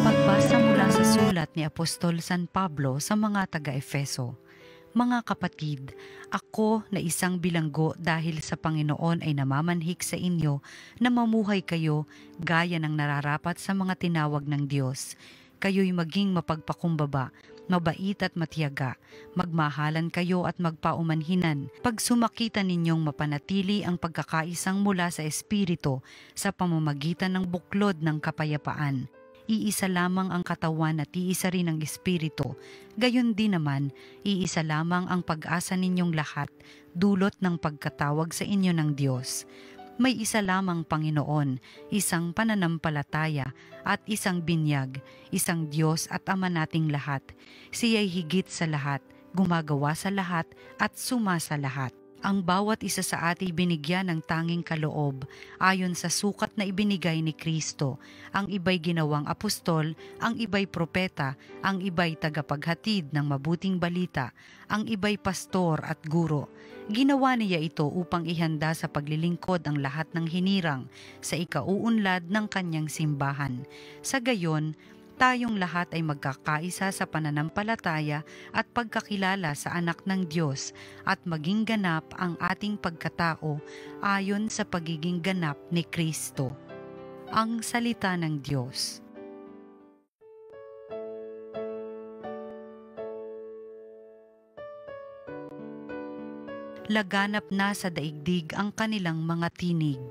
Pagbasa mula sa sulat ni Apostol San Pablo sa mga taga-Efeso. Mga kapatid, ako na isang bilanggo dahil sa Panginoon ay namamanhik sa inyo na mamuhay kayo gaya ng nararapat sa mga tinawag ng Diyos. Kayo'y maging mapagpakumbaba, mabait at matiyaga, magmahalan kayo at magpaumanhinan. Pag sumakita ninyong mapanatili ang pagkakaisang mula sa Espiritu sa pamamagitan ng buklod ng kapayapaan. Iisa lamang ang katawan at iisa rin ang Espiritu. Gayon din naman, iisa lamang ang pag-asa ninyong lahat, dulot ng pagkatawag sa inyo ng Diyos. May isa lamang Panginoon, isang pananampalataya at isang binyag, isang Diyos at Ama nating lahat. Siya'y higit sa lahat, gumagawa sa lahat at sumasa lahat. Ang bawat isa sa atin binigyan ng tanging kaloob ayon sa sukat na ibinigay ni Kristo. Ang iba'y ginawang apostol, ang iba'y propeta, ang iba'y tagapaghatid ng mabuting balita, ang iba'y pastor at guro. Ginawa niya ito upang ihanda sa paglilingkod ang lahat ng hinirang sa ikauunlad ng kanyang simbahan. Sa gayon, tayong lahat ay magkakaisa sa pananampalataya at pagkakilala sa anak ng Diyos at maging ganap ang ating pagkatao ayon sa pagiging ganap ni Kristo. Ang salita ng Diyos. Laganap na sa daigdig ang kanilang mga tinig.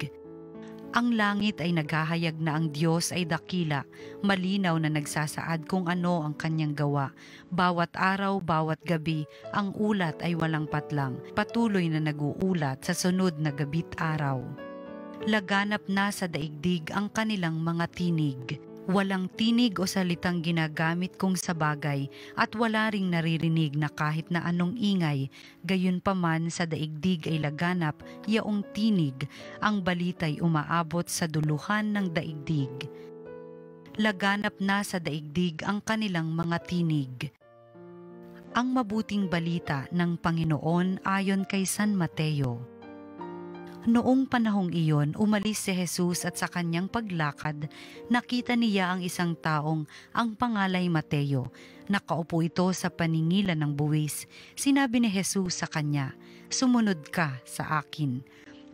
Ang langit ay naghahayag na ang Diyos ay dakila, malinaw na nagsasaad kung ano ang kanyang gawa. Bawat araw, bawat gabi, ang ulat ay walang patlang, patuloy na nag-uulat sa sunod na gabi't araw. Laganap na sa daigdig ang kanilang mga tinig. Walang tinig o salitang ginagamit kung sa bagay at wala ring naririnig na kahit na anong ingay. Gayunpaman sa daigdig ay laganap yaong tinig, ang balita'y umaabot sa duluhan ng daigdig. Laganap na sa daigdig ang kanilang mga tinig. Ang mabuting balita ng Panginoon ayon kay San Mateo. Noong panahong iyon, umalis si Jesus at sa kanyang paglakad, nakita niya ang isang taong ang pangalay Mateo. Nakaupo ito sa paningilan ng buwis. Sinabi ni Jesus sa kanya, "Sumunod ka sa akin."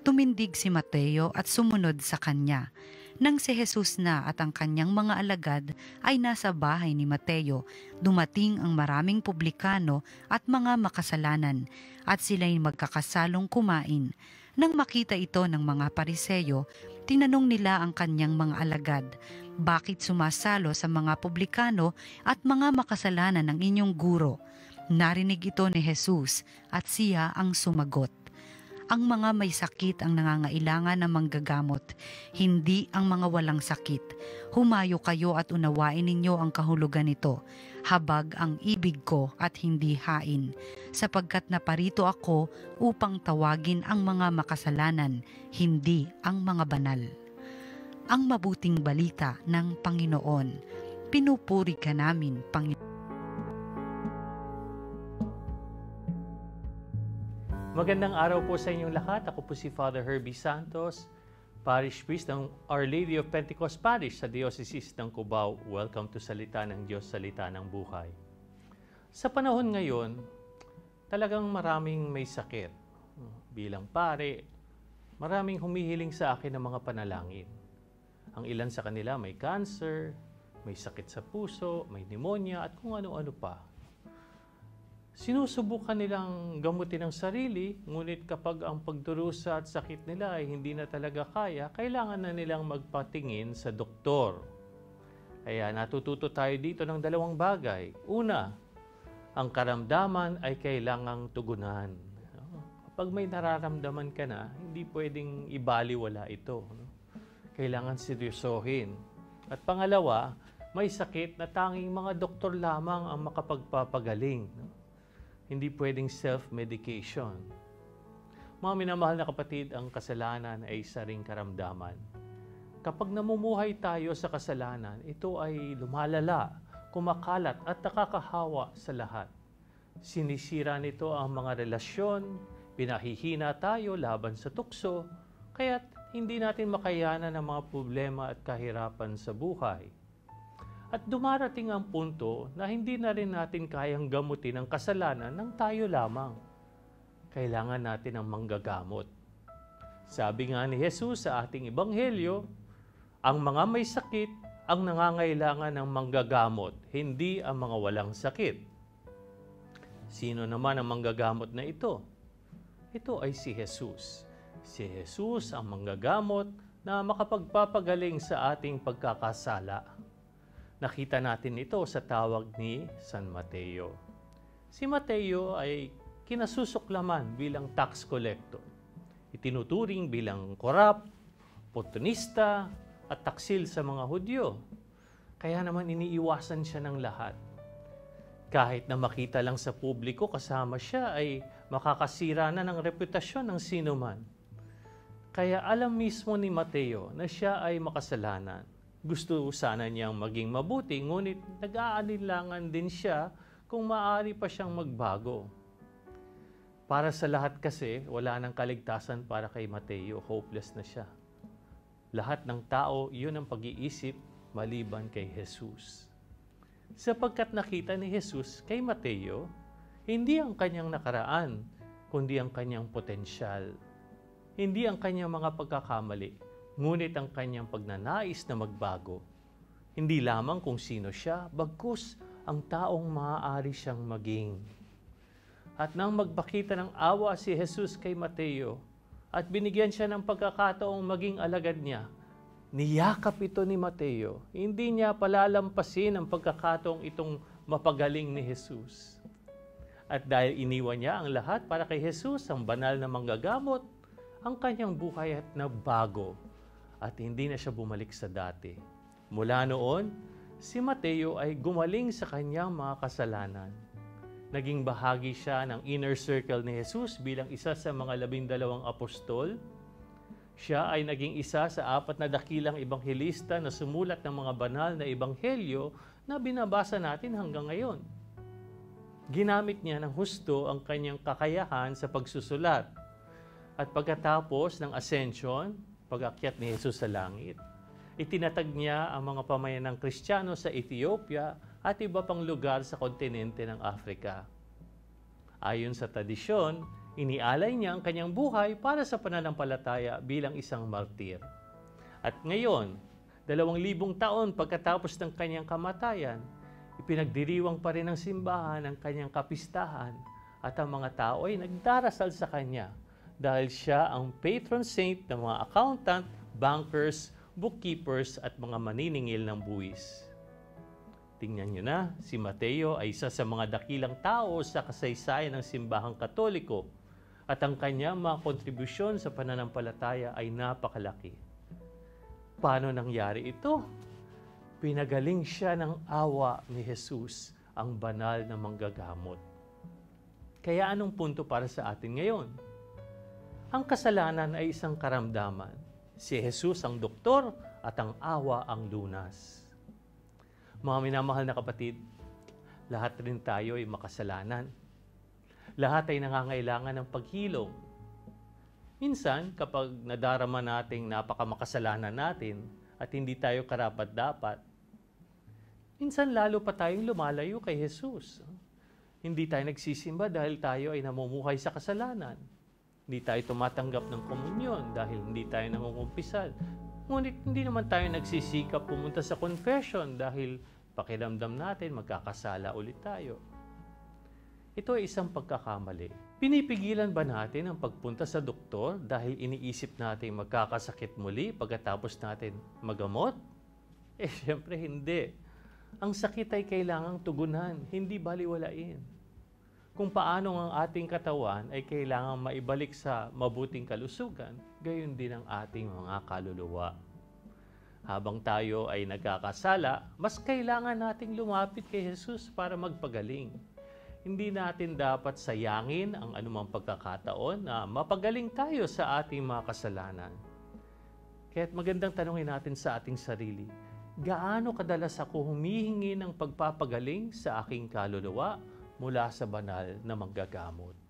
Tumindig si Mateo at sumunod sa kanya. Nang si Jesus na at ang kanyang mga alagad ay nasa bahay ni Mateo, dumating ang maraming publikano at mga makasalanan at sila'y magkakasalong kumain. Nang makita ito ng mga Pariseyo, tinanong nila ang kanyang mga alagad, "Bakit sumasalo sa mga publikano at mga makasalanan ng inyong guro?" Narinig ito ni Jesus at siya ang sumagot, "Ang mga may sakit ang nangangailangan ng manggagamot, hindi ang mga walang sakit. Humayo kayo at unawain ninyo ang kahulugan nito. Habag ang ibig ko at hindi hain, sapagkat naparito ako upang tawagin ang mga makasalanan, hindi ang mga banal." Ang mabuting balita ng Panginoon. Pinupuri ka namin, Panginoon. Magandang araw po sa inyong lahat. Ako po si Father Herbie Santos, Parish Priest ng Our Lady of Pentecost Parish sa Diocese ng Cubao. Welcome to Salita ng Diyos, Salita ng Buhay. Sa panahon ngayon, talagang maraming may sakit. Bilang pare, maraming humihiling sa akin ng mga panalangin. Ang ilan sa kanila may cancer, may sakit sa puso, may pneumonia at kung ano-ano pa. Sinusubukan nilang gamutin ang sarili, ngunit kapag ang pagdurusa at sakit nila ay hindi na talaga kaya, kailangan na nilang magpatingin sa doktor. Kaya natututo tayo dito ng dalawang bagay. Una, ang karamdaman ay kailangang tugunan. Kapag may nararamdaman ka na, hindi pwedeng ibaliwala ito. Kailangan seryosohin. At pangalawa, may sakit na tanging mga doktor lamang ang makapagpapagaling. Hindi pwedeng self-medication. Mga minamahal na kapatid, ang kasalanan ay isa ring karamdaman. Kapag namumuhay tayo sa kasalanan, ito ay lumalala, kumakalat at nakakahawa sa lahat. Sinisira nito ang mga relasyon, pinahihina tayo laban sa tukso, kaya't hindi natin makayanan ang mga problema at kahirapan sa buhay. At dumarating ang punto na hindi na rin natin kayang gamutin ang kasalanan ng tayo lamang. Kailangan natin ang manggagamot. Sabi nga ni Jesus sa ating ebanghelyo, ang mga may sakit ang nangangailangan ng manggagamot, hindi ang mga walang sakit. Sino naman ang manggagamot na ito? Ito ay si Jesus. Si Jesus ang manggagamot na makapagpapagaling sa ating pagkakasala. Nakita natin ito sa tawag ni San Mateo. Si Mateo ay kinasusuklaman bilang tax collector. Itinuturing bilang korap, oportunista, at taksil sa mga Hudyo. Kaya naman iniiwasan siya ng lahat. Kahit na makita lang sa publiko kasama siya ay makakasira na ng reputasyon ng sinuman. Kaya alam mismo ni Mateo na siya ay makasalanan. Gusto sana niyang maging mabuti, ngunit nag-aalilangan din siya kung maaari pa siyang magbago. Para sa lahat kasi, wala nang kaligtasan para kay Mateo, hopeless na siya. Lahat ng tao, yun ang pag-iisip maliban kay Jesus. Sapagkat nakita ni Jesus kay Mateo, hindi ang kanyang nakaraan, kundi ang kanyang potensyal. Hindi ang kanyang mga pagkakamali, ngunit ang kanyang pagnanais na magbago. Hindi lamang kung sino siya, bagkus ang taong maaari siyang maging. At nang magpakita ng awa si Jesus kay Mateo, at binigyan siya ng pagkakataong maging alagad niya, niyakap ito ni Mateo. Hindi niya palalampasin ang pagkakataong itong mapagaling ni Jesus. At dahil iniwan niya ang lahat para kay Jesus, ang banal na manggagamot, ang kanyang buhay at nabago at hindi na siya bumalik sa dati. Mula noon, si Mateo ay gumaling sa kanyang mga kasalanan. Naging bahagi siya ng inner circle ni Jesus bilang isa sa mga 12 apostol. Siya ay naging isa sa 4 na dakilang ebanghelista na sumulat ng mga banal na ebanghelyo na binabasa natin hanggang ngayon. Ginamit niya ng husto ang kanyang kakayahan sa pagsusulat. At pagkatapos ng ascension, pag-akyat ni Jesus sa langit, itinatag niya ang mga pamayanang Kristiyano sa Ethiopia at iba pang lugar sa kontinente ng Africa. Ayon sa tradisyon, inialay niya ang kanyang buhay para sa pananampalataya bilang isang martir. At ngayon, 2,000 taon pagkatapos ng kanyang kamatayan, ipinagdiriwang pa rin ng simbahan ang kanyang kapistahan at ang mga tao ay nagdarasal sa kanya dahil siya ang patron saint ng mga accountant, bankers, bookkeepers at mga maniningil ng buwis. Tingnan nyo na, si Mateo ay isa sa mga dakilang tao sa kasaysayan ng simbahang Katoliko at ang kanyang mga kontribusyon sa pananampalataya ay napakalaki. Paano nangyari ito? Pinagaling siya ng awa ni Jesus, ang banal na manggagamot. Kaya anong punto para sa atin ngayon? Ang kasalanan ay isang karamdaman. Si Jesus ang doktor at ang awa ang lunas. Mga minamahal na kapatid, lahat rin tayo ay makasalanan. Lahat ay nangangailangan ng paghilom. Minsan, kapag nadarama nating napakamakasalanan natin at hindi tayo karapat-dapat, minsan lalo pa tayong lumalayo kay Jesus. Hindi tayo nagsisimba dahil tayo ay namumuhay sa kasalanan. Hindi tayo tumatanggap ng komunyon dahil hindi tayo nangungumpisal. Ngunit hindi naman tayo nagsisikap pumunta sa confession dahil pakiramdam natin magkakasala ulit tayo. Ito ay isang pagkakamali. Pinipigilan ba natin ang pagpunta sa doktor dahil iniisip natin magkakasakit muli pagkatapos natin magamot? Siyempre hindi. Ang sakit ay kailangang tugunan, hindi baliwalain. Kung paano ang ating katawan ay kailangang maibalik sa mabuting kalusugan, gayon din ang ating mga kaluluwa. Habang tayo ay nagkakasala, mas kailangan nating lumapit kay Jesus para magpagaling. Hindi natin dapat sayangin ang anumang pagkakataon na mapagaling tayo sa ating mga kasalanan. Kaya't magandang tanungin natin sa ating sarili, gaano kadalas ako humihingi ng pagpapagaling sa aking kaluluwa mula sa banal na manggagamot?